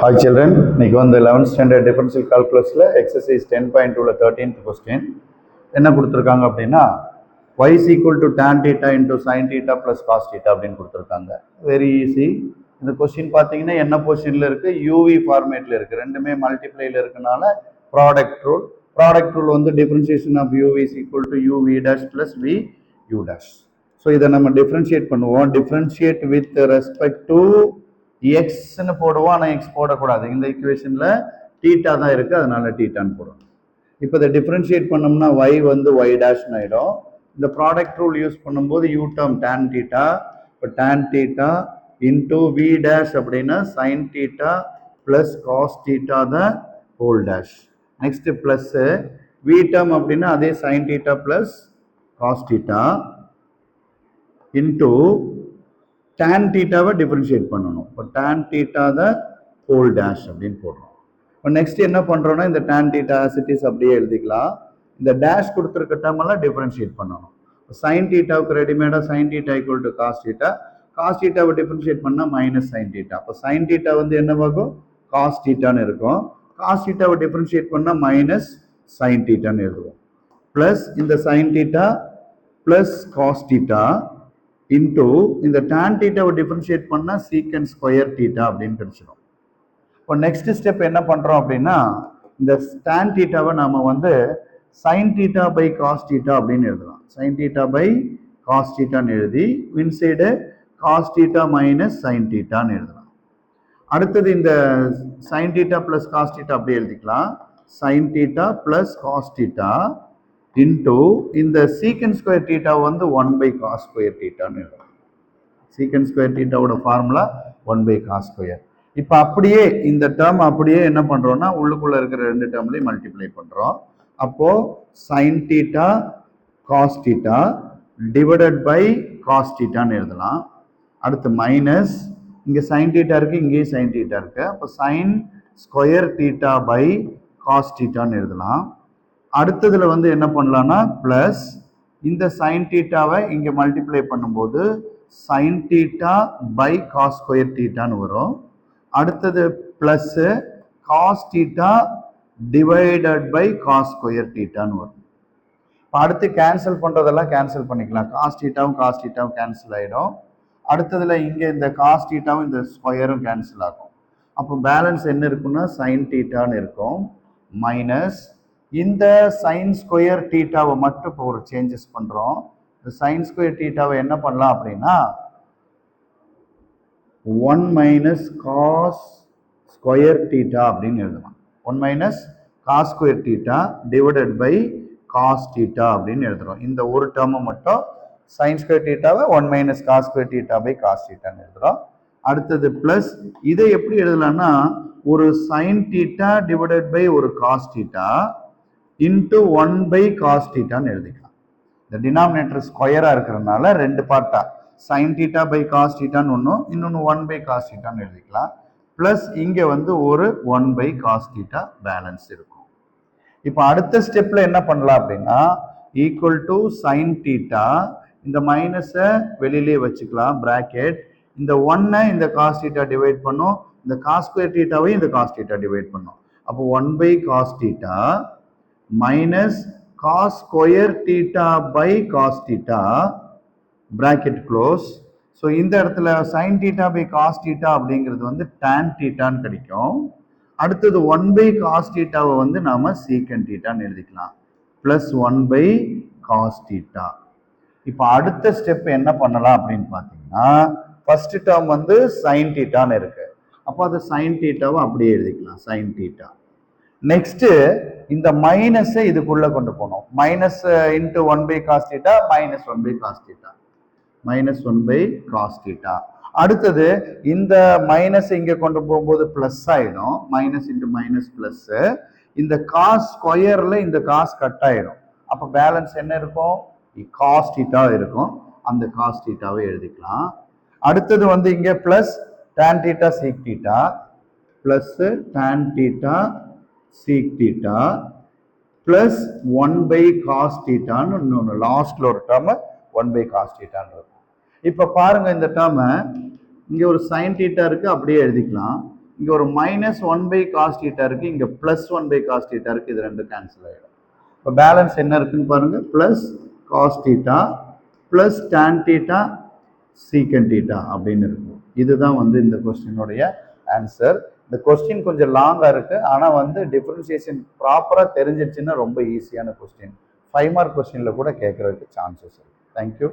Hi children, இன்னைக்கு வந்து 11th standard differential calculusல exercise 10.2ல 13th question என்ன கொடுத்துருக்காங்க அப்படின்னா y is equal to tan theta into sin theta plus cos theta அப்படின்னு கொடுத்துருக்காங்க. Very easy. இந்த கொஸ்டின் பார்த்தீங்கன்னா என்ன பொசிஷனில் இருக்கு, யூவி ஃபார்மேட்டில் இருக்கு, ரெண்டுமே மல்டிப்ளைல இருக்கனால ப்ராடக்ட் ரூல் வந்து differentiation of U V is equal to U V dash plus V U dash. So இதை நம்ம டிஃபரன்ஷியேட் பண்ணுவோம். டிஃபரன்ஷியேட் வித் ரெஸ்பெக்ட் டு எக்ஸ்ன்னு போடுவோம், ஆனால் எக்ஸ் போடக்கூடாது. இந்த ஈக்குவேஷனில் டீட்டா தான் இருக்குது, அதனால டீட்டான்னு போடுவோம். இப்போ இதை டிஃப்ரென்ஷியேட் பண்ணோம்னா ஒய் வந்து ஒய் டேஷ்னு ஆகிடும். இந்த ப்ராடக்ட் ரூல் யூஸ் பண்ணும்போது யூ டேர்ம் டேன் டீட்டா, இப்போ tan theta into v dash அப்படின்னா sine theta plus cos theta the whole dash. Next plus v term அப்படின்னா அதே sine theta plus cos theta into tan டீட்டாவை differentiate பண்ணணும். இப்போ tan theta the whole dash அப்படின்னு போடுறோம். இப்போ நெக்ஸ்ட் என்ன பண்ணுறோன்னா இந்த டேன் டீட்டா ஆசிட்டிஸ் அப்படியே எழுதிக்கலாம். இந்த டேஷ் கொடுத்துருக்க டேர்ம் எல்லாம் டிஃபரன்ஷியேட் பண்ணணும். சைன் டீட்டாவுக்கு ரெடிமேடாக sine theta equal to cos theta, cos டீட்டாவை டிஃபரன்ஷியேட் பண்ணால் மைனஸ் சைன் டீட்டா. அப்போ சைன் டீட்டா வந்து என்ன ஆகும், காஸ் டீட்டான்னு இருக்கும். காஸ் டீட்டாவை டிஃபரன்ஷியேட் பண்ணால் மைனஸ் சைன் டீட்டான்னு எழுதுவோம். ப்ளஸ் இந்த sine theta plus cos theta into இந்த டேன் டீட்டாவை டிஃபரன்ஷியேட் பண்ணால் சீக்கன் ஸ்கொயர் டீட்டா அப்படின்னு கிடைச்சிடும். இப்போ நெக்ஸ்ட் ஸ்டெப் என்ன பண்ணுறோம் அப்படின்னா இந்த டேன் டீட்டாவை நாம் வந்து sine theta by cos theta அப்படின்னு எழுதலாம். சைன் டீட்டா பை காஸ் டீட்டான்னு எழுதி inside cos theta minus sine டீட்டான்னு எழுதலாம். அடுத்தது இந்த sine theta plus cos theta அப்படியே எழுதிக்கலாம். Sine theta plus cos theta into இந்த சீக்கன் ஸ்கொயர் டீட்டா வந்து 1 பை காஸ் ஸ்கொயர் டீட்டான்னு எழுதலாம். சீக்கன் ஸ்கொயர் டீட்டாவோட ஃபார்முலா 1 பை காஸ் ஸ்கொயர். இப்போ அப்படியே இந்த டேர்ம் அப்படியே என்ன பண்ணுறோன்னா உள்ளுக்குள்ளே இருக்கிற ரெண்டு டேர்ம்லையும் மல்டிப்ளை பண்ணுறோம். அப்போது sine theta cos theta divided by cos டீட்டான்னு எழுதலாம். அடுத்து மைனஸ் இங்கே சைன் டீட்டா இருக்குது, இங்கேயும் சைன் டீட்டா இருக்குது. அப்போ sine square theta by cos டீட்டான்னு எழுதலாம். அடுத்ததில் வந்து என்ன பண்ணலான்னா ப்ளஸ் இந்த சைன் டீட்டாவை இங்கே மல்டிப்ளை பண்ணும்போது sine theta by cos square டீட்டான்னு வரும். அடுத்தது plus cos theta divided by cos square டீட்டான்னு வரும். இப்போ அடுத்து கேன்சல் பண்ணுறதெல்லாம் கேன்சல் பண்ணிக்கலாம். காஸ் டீட்டாவும் கேன்சல் ஆகிடும். அடுத்ததில் இங்கே இந்த காஸ் டீட்டாவும் இந்த ஸ்கொயரும் கேன்சல் ஆகும். அப்போ பேலன்ஸ் என்ன இருக்குன்னா சைன் டீட்டான்னு இருக்கும். மைனஸ் இந்த சைன் ஸ்கொயர் டீட்டாவை மட்டும் இப்போ ஒரு சேஞ்சஸ் பண்ணுறோம். இந்த சைன் ஸ்கொயர் டீட்டாவை என்ன பண்ணலாம் அப்படின்னா 1 மைனஸ் காஸ் ஸ்கொயர் டீட்டா அப்படின்னு எழுதலாம். 1 minus cos square theta divided by cos theta அப்படின்னு எழுதுறோம். இந்த ஒரு டேர்மை மட்டும் சைன் ஸ்கொயர் டீட்டாவை 1 minus cos square theta by cos டீட்டான்னு எழுதுறோம். அடுத்தது ப்ளஸ் இதை எப்படி எழுதலாம்னா ஒரு சைன் டீட்டா டிவைடட் பை ஒரு cos theta into 1 by cos டீட்டான்னு எழுதிக்கலாம். இந்த டினாமினேட்டர் ஸ்கொயராக இருக்கிறதுனால ரெண்டு பார்ட்டா சைன் டீட்டா பை காஸ் டீட்டான்னு ஒன்றும், இன்னொன்று 1 பை காஸ் டீட்டான்னு எழுதிக்கலாம். ப்ளஸ் இங்கே வந்து ஒரு 1 பை காஸ் டீட்டா பேலன்ஸ் இருக்கும். இப்போ அடுத்த ஸ்டெப்பில் என்ன பண்ணலாம் அப்படின்னா ஈக்குவல் டு சைன் டீட்டா, இந்த மைனஸை வெளியிலே வச்சுக்கலாம் பிராக்கெட், இந்த 1 இந்த காஸ் டீட்டா டிவைட் பண்ணும், இந்த காஸ் ஸ்கொயர் டீட்டாவையும் இந்த காஸ் டீட்டா டிவைட் பண்ணும். அப்போ 1 by cos theta minus cos square theta by cos theta bracket close. So இந்த இடத்துல sine theta by cos theta அப்படிங்கிறது வந்து டேன் டீட்டான்னு கிடைக்கும். அடுத்தது 1 பை காஸ் டீட்டாவை வந்து நாம சீக்கன் டீட்டான்னு எழுதிக்கலாம். Plus 1 by cos theta. இப்போ அடுத்த ஸ்டெப் என்ன பண்ணலாம் அப்படின்னு பார்த்தீங்கன்னா ஃபர்ஸ்ட் டேர்ம் வந்து சைன் டீட்டான்னு இருக்கு. அப்போ அது சைன் டீட்டாவை அப்படியே எழுதிக்கலாம், சைன் டீட்டா. நெக்ஸ்ட் இந்த மைனஸை இதுக்குள்ள கொண்டு போனோம். Minus into 1 by cos theta minus 1 by cos theta, minus 1 by cos theta. அடுத்தது இந்த மைனஸ் இங்க கொண்டு போகும்போது பிளஸ் ஆயிடும். Minus into minus plus. இந்த காஸ் ஸ்கொயர்ல இந்த காஸ் கட் ஆயிடும். அப்போ பேலன்ஸ் என்ன இருக்கும், காஸ் டீட்டா இருக்கும். அந்த காஸ் டீட்டாவை எழுதிக்கலாம். அடுத்தது வந்து இங்க plus tan theta sec theta plus tan theta sec theta plus 1 by cos theta ன்னு லாஸ்ட்ல ஒரு டேர்ம் 1 by cos theta இருக்கும். இப்போ பாருங்க இந்த டேர்மை இங்க ஒரு sin theta இருக்கு, அப்படியே எழுதிக்கலாம். இங்கே ஒரு மைனஸ் 1/cos θ இருக்குது, இங்கே ப்ளஸ் 1/cos θ இருக்குது. இது ரெண்டு கேன்சல் ஆகிடும். இப்போ பேலன்ஸ் என்ன இருக்குன்னு பாருங்கள், ப்ளஸ் காஸ் θ ப்ளஸ் tan θ சீக்கன் θ அப்படின்னு இருக்கும். இதுதான் வந்து இந்த கொஸ்டினுடைய ஆன்சர். இந்த கொஸ்டின் கொஞ்சம் லாங்காக இருக்குது, ஆனால் வந்து டிஃபரன்சியேஷன் ப்ராப்பராக தெரிஞ்சிருச்சுன்னா ரொம்ப ஈஸியான கொஸ்டின். 5 மார்க் கொஸ்டினில் கூட கேட்குறதுக்கு சான்சஸ் இருக்குது. தேங்க்யூ.